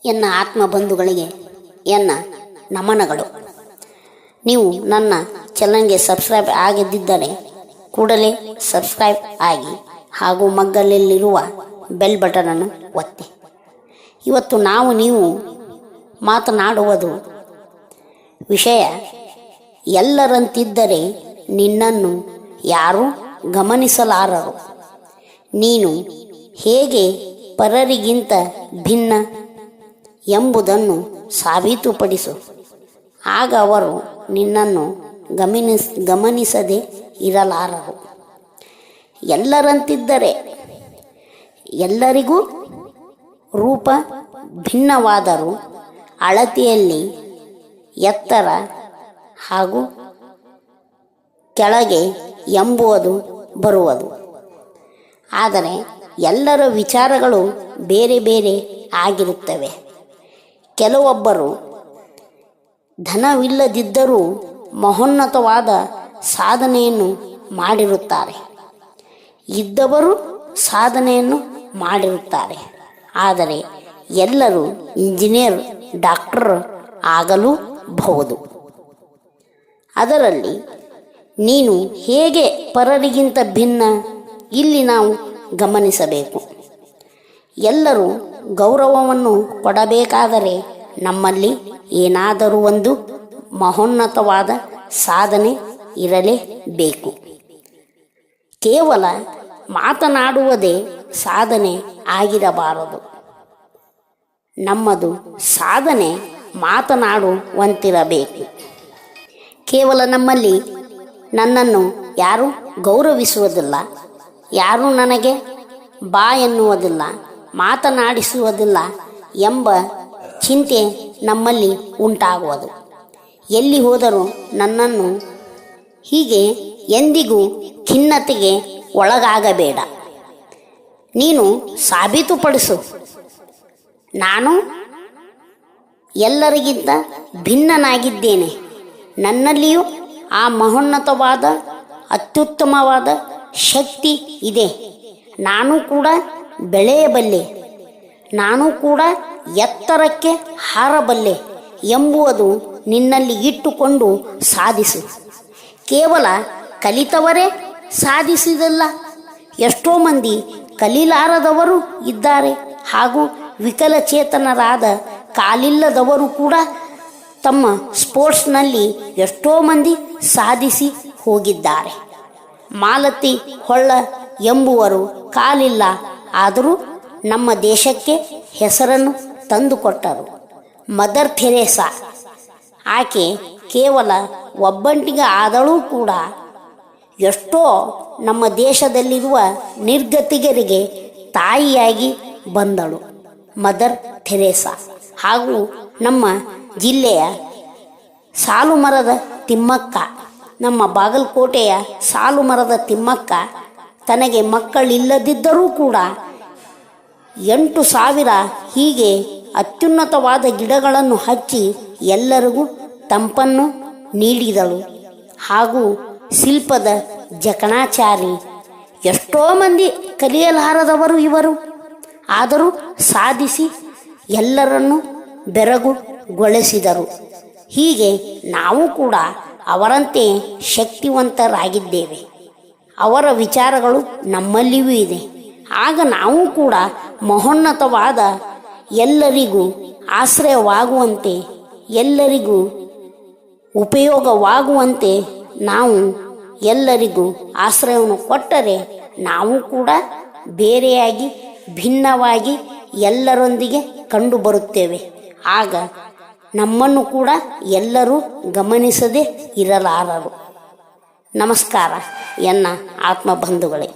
ಎನ್ನ ಆತ್ಮ ಬಂಧುಗಳಿಗೆ ಎನ್ನ ನಮನಗಳು. ನೀವು ನನ್ನ ಚಾನಲ್ಗೆ ಸಬ್ಸ್ಕ್ರೈಬ್ ಆಗದಿದ್ದರೆ ಕೂಡಲೇ ಸಬ್ಸ್ಕ್ರೈಬ್ ಆಗಿ ಹಾಗೂ ಮಗ್ಗಲಲ್ಲಿರುವ ಬೆಲ್ ಬಟನನ್ನು ಒತ್ತಿ. ಇವತ್ತು ನೀವು ಮಾತನಾಡುವುದು ವಿಷಯ ಎಲ್ಲರಂತಿದ್ದರೆ ನಿನ್ನನ್ನು ಯಾರೂ ಗಮನಿಸಲಾರರು. ನೀನು ಹೇಗೆ ಪರರಿಗಿಂತ ಭಿನ್ನ ಎಂಬುದನ್ನು ಸಾಬೀತುಪಡಿಸು. ಆಗ ಅವರು ನಿನ್ನನ್ನು ಗಮನಿಸದೆ ಇರಲಾರರು. ಎಲ್ಲರಂತಿದ್ದರೆ ಎಲ್ಲರಿಗೂ ರೂಪ ಭಿನ್ನವಾದರೂ ಅಳತೆಯಲ್ಲಿ ಎತ್ತರ ಹಾಗೂ ಕೆಳಗೆ ಎಂಬುದು ಬರುವುದು. ಆದರೆ ಎಲ್ಲರ ವಿಚಾರಗಳು ಬೇರೆ ಬೇರೆ ಆಗಿರುತ್ತವೆ. ಕೆಲವೊಬ್ಬರು ಧನವಿಲ್ಲದಿದ್ದರೂ ಮಹೋನ್ನತವಾದ ಸಾಧನೆಯನ್ನು ಮಾಡಿರುತ್ತಾರೆ. ಇದ್ದವರು ಸಾಧನೆಯನ್ನು ಮಾಡಿರುತ್ತಾರೆ. ಆದರೆ ಎಲ್ಲರೂ ಇಂಜಿನಿಯರ್, ಡಾಕ್ಟರ್ ಆಗಲೂಬಹುದು. ಅದರಲ್ಲಿ ನೀನು ಹೇಗೆ ಪರರಿಗಿಂತ ಭಿನ್ನ ಇಲ್ಲಿ ನಾವು ಗಮನಿಸಬೇಕು. ಎಲ್ಲರೂ ಗೌರವವನ್ನು ಕೊಡಬೇಕಾದರೆ ನಮ್ಮಲ್ಲಿ ಏನಾದರೂ ಒಂದು ಮಹೋನ್ನತವಾದ ಸಾಧನೆ ಇರಲೇಬೇಕು. ಕೇವಲ ಮಾತನಾಡುವುದೇ ಸಾಧನೆ ಆಗಿರಬಾರದು. ನಮ್ಮದು ಸಾಧನೆ ಮಾತನಾಡುವಂತಿರಬೇಕು. ಕೇವಲ ನಮ್ಮಲ್ಲಿ ನನ್ನನ್ನು ಯಾರೂ ಗೌರವಿಸುವುದಿಲ್ಲ, ಯಾರೂ ನನಗೆ ಬಾ ಎನ್ನುವುದಿಲ್ಲ, ಮಾತನಾಡಿಸುವುದಿಲ್ಲ ಎಂಬ ಚಿಂತೆ ನಮ್ಮಲ್ಲಿ ಉಂಟಾಗುವುದು. ಎಲ್ಲಿ ಹೋದರೂ ನನ್ನನ್ನು ಹೀಗೆ ಎಂದಿಗೂ ಖಿನ್ನತೆಗೆ ಒಳಗಾಗಬೇಡ. ನೀನು ಸಾಬೀತುಪಡಿಸು, ನಾನು ಎಲ್ಲರಿಗಿಂತ ಭಿನ್ನನಾಗಿದ್ದೇನೆ. ನನ್ನಲ್ಲಿಯೂ ಆ ಮಹೋನ್ನತವಾದ ಅತ್ಯುತ್ತಮವಾದ ಶಕ್ತಿ ಇದೆ. ನಾನು ಕೂಡ ಬೆಳೆಯಬಲ್ಲೆ, ನಾನು ಕೂಡ ಎತ್ತರಕ್ಕೆ ಹಾರಬಲ್ಲೆ ಎಂಬುದು ನಿನ್ನಲ್ಲಿ ಇಟ್ಟುಕೊಂಡು ಸಾಧಿಸು. ಕೇವಲ ಕಲಿತವರೇ ಸಾಧಿಸಿದಲ್ಲ, ಎಷ್ಟೋ ಮಂದಿ ಕಲಿಲಾರದವರು ಇದ್ದಾರೆ. ಹಾಗೂ ವಿಕಲಚೇತನರಾದ ಕಾಲಿಲ್ಲದವರು ಕೂಡ ತಮ್ಮ ಸ್ಪೋರ್ಟ್ಸ್ನಲ್ಲಿ ಎಷ್ಟೋ ಮಂದಿ ಸಾಧಿಸಿ ಹೋಗಿದ್ದಾರೆ. ಮಾಲತಿ ಹೊಳ್ಳ ಎಂಬುವರು ಕಾಲಿಲ್ಲ, ಆದರೂ ನಮ್ಮ ದೇಶಕ್ಕೆ ಹೆಸರನ್ನು ತಂದುಕೊಟ್ಟರು. ಮದರ್ ಥೆರೇಸಾ ಆಕೆ ಕೇವಲ ಒಬ್ಬಂಟಿಗೆ ಆದಳೂ ಕೂಡ ಎಷ್ಟೋ ನಮ್ಮ ದೇಶದಲ್ಲಿರುವ ನಿರ್ಗತಿಗರಿಗೆ ತಾಯಿಯಾಗಿ ಬಂದಳು ಮದರ್ ಥೆರೇಸಾ. ಹಾಗೂ ನಮ್ಮ ಜಿಲ್ಲೆಯ ಸಾಲುಮರದ ತಿಮ್ಮಕ್ಕ, ನಮ್ಮ ಬಾಗಲಕೋಟೆಯ ಸಾಲುಮರದ ತಿಮ್ಮಕ್ಕ ತನಗೆ ಮಕ್ಕಳಿಲ್ಲದಿದ್ದರೂ ಕೂಡ 8,000 ಹೀಗೆ ಅತ್ಯುನ್ನತವಾದ ಗಿಡಗಳನ್ನು ಹಚ್ಚಿ ಎಲ್ಲರಿಗೂ ತಂಪನ್ನು ನೀಡಿದಳು. ಹಾಗೂ ಶಿಲ್ಪದ ಜಕಣಾಚಾರಿ, ಎಷ್ಟೋ ಮಂದಿ ಕಲಿಯಲಾರದವರು ಇವರು, ಆದರೂ ಸಾಧಿಸಿ ಎಲ್ಲರನ್ನು ಬೆರಗುಗೊಳಿಸಿದರು. ಹೀಗೆ ನಾವು ಕೂಡ ಅವರಂತೆ ಶಕ್ತಿವಂತರಾಗಿದ್ದೇವೆ. ಅವರ ವಿಚಾರಗಳು ನಮ್ಮಲ್ಲಿಯೂ ಇದೆ. ಆಗ ನಾವು ಕೂಡ ಮಹೋನ್ನತವಾದ ಎಲ್ಲರಿಗೂ ಆಶ್ರಯವಾಗುವಂತೆ, ಎಲ್ಲರಿಗೂ ಉಪಯೋಗವಾಗುವಂತೆ ನಾವು ಎಲ್ಲರಿಗೂ ಆಶ್ರಯವನ್ನು ಕೊಟ್ಟರೆ ನಾವು ಕೂಡ ಬೇರೆಯಾಗಿ ಭಿನ್ನವಾಗಿ ಎಲ್ಲರೊಂದಿಗೆ ಕಂಡುಬರುತ್ತೇವೆ. ಆಗ ನಮ್ಮನ್ನು ಕೂಡ ಎಲ್ಲರೂ ಗಮನಿಸದೇ ಇರಲಾರರು. ನಮಸ್ಕಾರ ಎನ್ನ ಆತ್ಮ ಬಂಧುಗಳೇ.